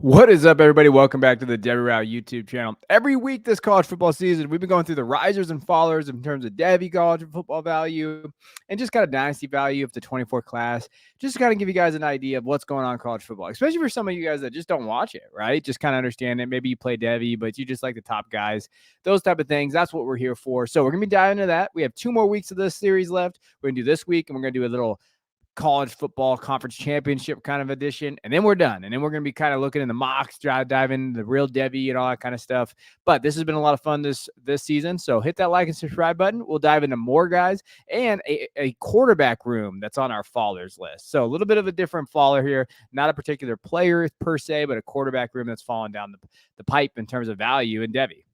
What is up, everybody? Welcome back to the Devy YouTube channel. Every week this college football season, we've been going through the risers and fallers in terms of Devy college football value and just kind of dynasty value of the 24 class. Just to kind of give you guys an idea of what's going on in college football, especially for some of you guys that just don't watch it, right? Just kind of understand it. Maybe you play Devy, but you just like the top guys, those type of things. That's what we're here for. So we're going to be diving into that. We have 2 more weeks of this series left. We're going to do this week, and we're going to do a little college football conference championship kind of edition, and then we're done. And then we're going to be kind of looking in the mocks, dive into the real Devy and all that kind of stuff. But this has been a lot of fun this season, so hit that like and subscribe button. We'll dive into more guys and a quarterback room that's on our fallers list. So a little bit of a different faller here, not a particular player per se, but a quarterback room that's falling down the pipe in terms of value in Devy.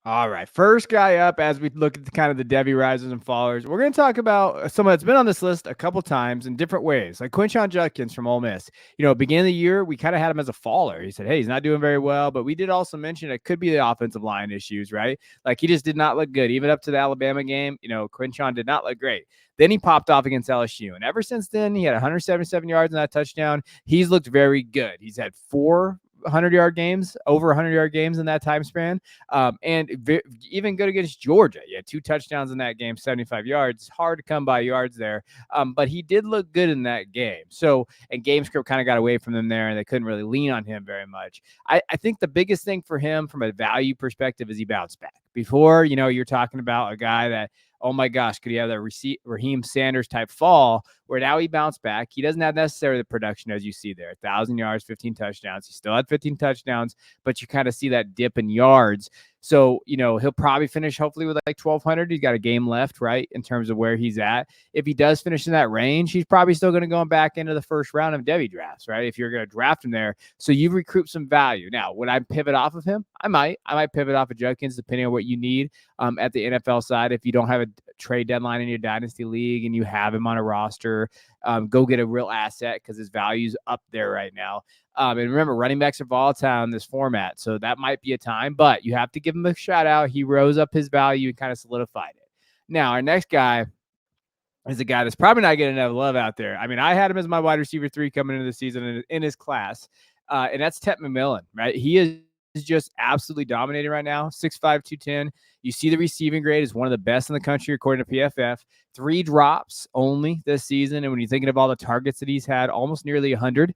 All right, first guy up as we look at kind of the Devy risers and fallers, we're going to talk about someone that's been on this list a couple times in different ways, like Quinshon Judkins from Ole Miss. Beginning of the year, we kind of had him as a faller. He said, hey, he's not doing very well, but we did also mention it could be the offensive line issues, right? Like he just did not look good. Even up to the Alabama game, Quinshon did not look great. Then he popped off against LSU, and ever since then, he had 177 yards in that touchdown. He's looked very good. He's had 4 100-yard games, over 100-yard games in that time span. Even good against Georgia. Yeah, 2 touchdowns in that game, 75 yards. It's hard to come by yards there. But he did look good in that game. So, and game script kind of got away from them there, and they couldn't really lean on him very much. I think the biggest thing for him from a value perspective is he bounced back. Before, you're talking about a guy that, oh my gosh, could he have that Raheem Sanders type fall where now he bounced back? He doesn't have necessarily the production as you see there, 1,000 yards, 15 touchdowns. He still had 15 touchdowns, but you kind of see that dip in yards. So, he'll probably finish hopefully with like 1,200. He's got a game left, right, in terms of where he's at. If he does finish in that range, he's probably still going to go back into the first round of Devy drafts, right, if you're going to draft him there. So you recruit some value. Now, would I pivot off of him? I might pivot off of Judkins depending on what you need at the NFL side. If you don't have a trade deadline in your dynasty league and you have him on a roster, go get a real asset because his value's up there right now. And remember, running backs are volatile in this format, so that might be a time, but you have to give him a shout out. He rose up his value and kind of solidified it. Now, our next guy is a guy that's probably not getting enough love out there. I mean, I had him as my wide receiver 3 coming into the season in his class, and that's Tet McMillan, right? He is just absolutely dominating right now, 6'5", 210. You see the receiving grade is one of the best in the country according to PFF. 3 drops only this season. And when you're thinking of all the targets that he's had, almost nearly 100,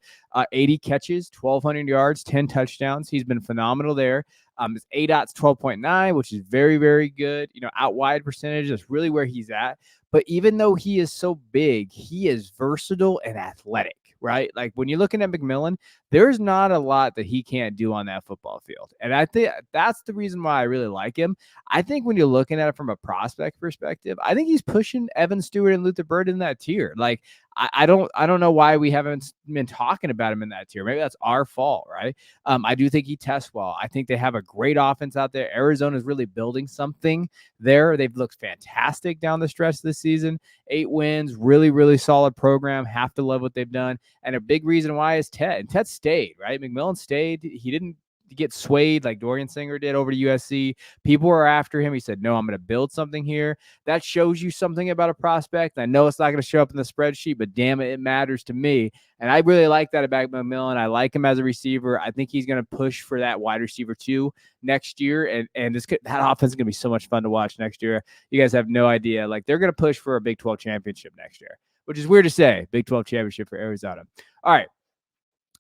80 catches, 1,200 yards, 10 touchdowns. He's been phenomenal there. His ADOT's 12.9, which is very, very good. Out wide percentage, that's really where he's at. But even though he is so big, he is versatile and athletic, right? Like when you're looking at McMillan, there's not a lot that he can't do on that football field. And I think that's the reason why I really like him. I think when you're looking at it from a prospect perspective, I think he's pushing Evan Stewart and Luther Bird in that tier. Like I don't know why we haven't been talking about him in that tier. Maybe that's our fault, right? I do think he tests well. I think they have a great offense out there. Arizona's really building something there. They've looked fantastic down the stretch this season. 8 wins, really, really solid program. Have to love what they've done. And a big reason why is Tet. And Tet stayed, right? McMillan stayed. He didn't get swayed like Dorian Singer did over to USC. People were after him. He said, no, I'm going to build something here. That shows you something about a prospect. I know it's not going to show up in the spreadsheet, but damn it matters to me. And I really like that about McMillan. I like him as a receiver. I think he's going to push for that wide receiver 2 next year. And that offense is going to be so much fun to watch next year. You guys have no idea. Like they're going to push for a Big 12 championship next year, which is weird to say. Big 12 championship for Arizona. All right.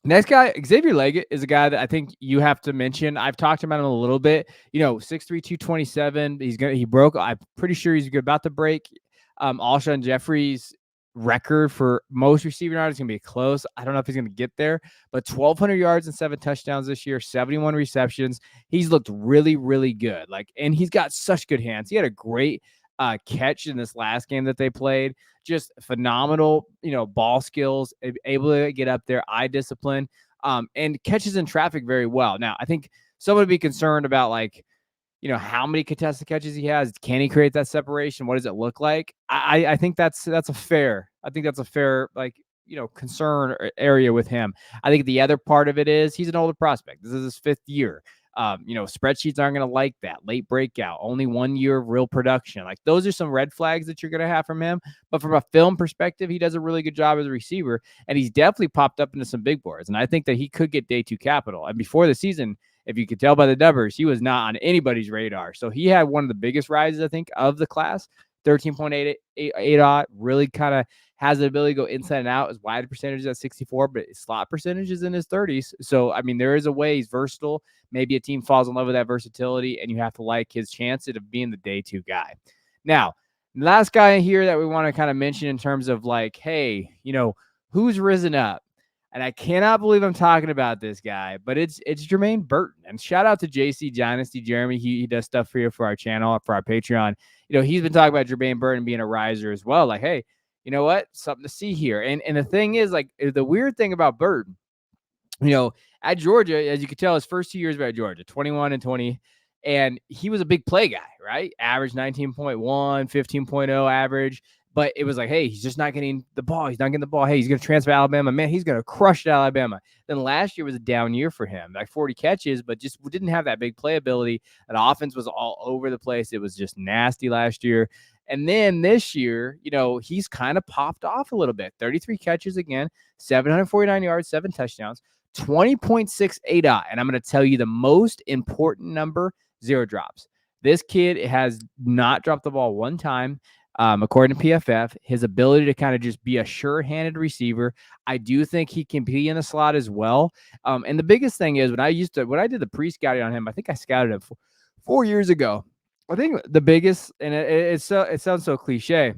Next guy, Xavier Leggett, is a guy that I think you have to mention. I've talked about him a little bit. 6'3", 227. He broke. I'm pretty sure he's about to break Alshon Jeffrey's record for most receiving yards. It's going to be close. I don't know if he's going to get there, but 1,200 yards and 7 touchdowns this year, 71 receptions. He's looked really, really good. And he's got such good hands. He had a great catch in this last game that they played. Just phenomenal, ball skills, able to get up there, eye discipline, and catches in traffic very well. Now, I think someone would be concerned about how many contested catches he has. Can he create that separation? What does it look like? I think that's a fair concern or area with him. I think the other part of it is he's an older prospect. This is his 5th year. Spreadsheets aren't going to like that. Late breakout, only 1 year of real production. Like, those are some red flags that you're going to have from him. But from a film perspective, he does a really good job as a receiver, and he's definitely popped up into some big boards. And I think that he could get day 2 capital. And before the season, if you could tell by the numbers, he was not on anybody's radar. So he had one of the biggest rises, I think, of the class. 13.88 really kind of has the ability to go inside and out. His wide percentage is at 64, but his slot percentage is in his 30s. So, I mean, there is a way he's versatile. Maybe a team falls in love with that versatility, and you have to like his chances of being the day 2 guy. Now, last guy here that we want to kind of mention in terms of like, hey, who's risen up? And I cannot believe I'm talking about this guy, but it's Jermaine Burton. And shout out to JC Dynasty Jeremy. He does stuff here for our channel, for our Patreon. He's been talking about Jermaine Burton being a riser as well. Like, hey, you know what? Something to see here. And the thing is, like, the weird thing about Burton, at Georgia, as you could tell, his first 2 years about Georgia, 21 and 20, and he was a big play guy, right? Average 19.1, 15.0 average. But it was like, hey, he's just not getting the ball. He's not getting the ball. Hey, he's going to transfer to Alabama. Man, he's going to crush Alabama. Then last year was a down year for him, like 40 catches, but just didn't have that big playability. That offense was all over the place. It was just nasty last year. And then this year, he's kind of popped off a little bit. 33 catches again, 749 yards, 7 touchdowns, 20.68. And I'm going to tell you the most important number, 0 drops. This kid has not dropped the ball one time. According to PFF, his ability to kind of just be a sure-handed receiver, I do think he can be in the slot as well. And the biggest thing is when I did the pre-scouting on him, I think I scouted him 4 years ago. I think the biggest, and it sounds so cliche,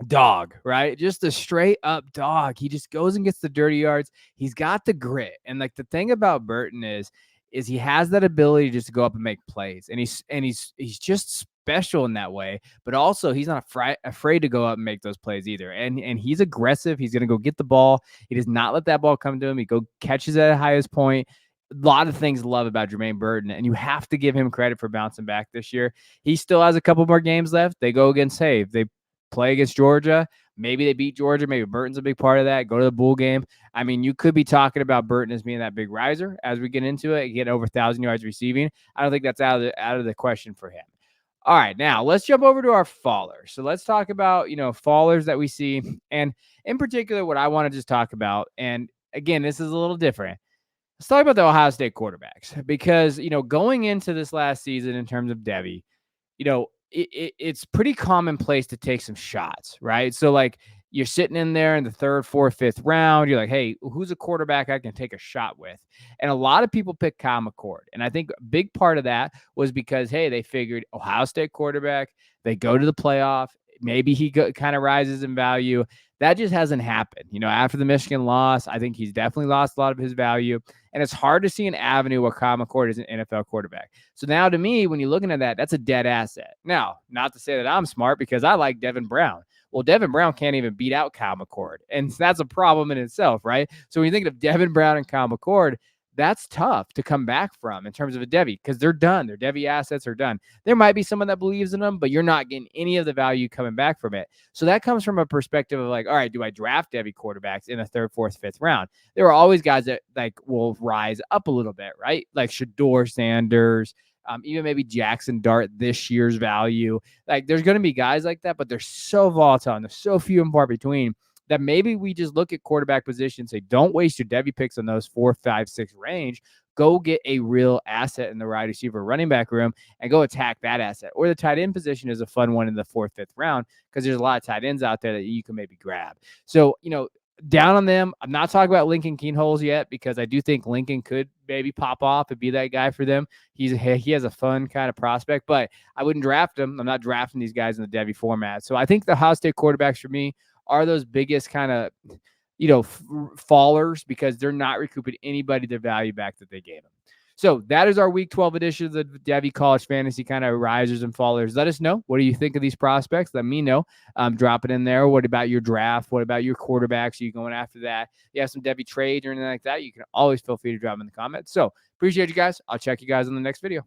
dog, right? Just a straight up dog. He just goes and gets the dirty yards. He's got the grit. And like the thing about Burton is he has that ability just to go up and make plays. And he's just special in that way, but also he's not afraid to go up and make those plays either. And he's aggressive. He's going to go get the ball. He does not let that ball come to him. He catches at the highest point. A lot of things to love about Jermaine Burton, and you have to give him credit for bouncing back this year. He still has a couple more games left. They go against, they play against Georgia. Maybe they beat Georgia. Maybe Burton's a big part of that. Go to the bowl game. I mean, you could be talking about Burton as being that big riser as we get into it, get over 1,000 yards receiving. I don't think that's out of the question for him. All right, now let's jump over to our fallers. So let's talk about, fallers that we see. And in particular, what I want to just talk about, and again, this is a little different. Let's talk about the Ohio State quarterbacks because, going into this last season in terms of Devy, it's pretty commonplace to take some shots, right? So like you're sitting in there in the 3rd, 4th, 5th round. You're like, hey, who's a quarterback I can take a shot with? And a lot of people pick Kyle McCord. And I think a big part of that was because, hey, they figured Ohio State quarterback, they go to the playoff. Maybe he kind of rises in value. That just hasn't happened. After the Michigan loss, I think he's definitely lost a lot of his value. And it's hard to see an avenue where Kyle McCord is an NFL quarterback. So now to me, when you're looking at that, that's a dead asset. Now, not to say that I'm smart because I like Devin Brown. Well, Devin Brown can't even beat out Kyle McCord. And that's a problem in itself, right? So when you think of Devin Brown and Kyle McCord, that's tough to come back from in terms of a Devy because they're done. Their Devy assets are done. There might be someone that believes in them, but you're not getting any of the value coming back from it. So that comes from a perspective of like, all right, do I draft Devy quarterbacks in the 3rd, 4th, 5th round? There are always guys that like will rise up a little bit, right? Like Shador Sanders, even maybe Jackson Dart this year's value. Like there's going to be guys like that, but they're so volatile and they're so few and far between that maybe we just look at quarterback position and say, don't waste your Devy picks on those 4, 5, 6 range. Go get a real asset in the wide receiver running back room and go attack that asset. Or the tight end position is a fun one in the 4th, 5th round because there's a lot of tight ends out there that you can maybe grab. So, down on them. I'm not talking about Lincoln Keenholes yet because I do think Lincoln could maybe pop off and be that guy for them. He has a fun kind of prospect, but I wouldn't draft him. I'm not drafting these guys in the Devy format. So I think the Ohio State quarterbacks for me are those biggest kind of, fallers because they're not recouping anybody their value back that they gave them. So that is our Week 12 edition of the Devy College Fantasy kind of risers and fallers. Let us know. What do you think of these prospects? Let me know. Drop it in there. What about your draft? What about your quarterbacks? Are you going after that? You have some Devy trades or anything like that? You can always feel free to drop them in the comments. So appreciate you guys. I'll check you guys in the next video.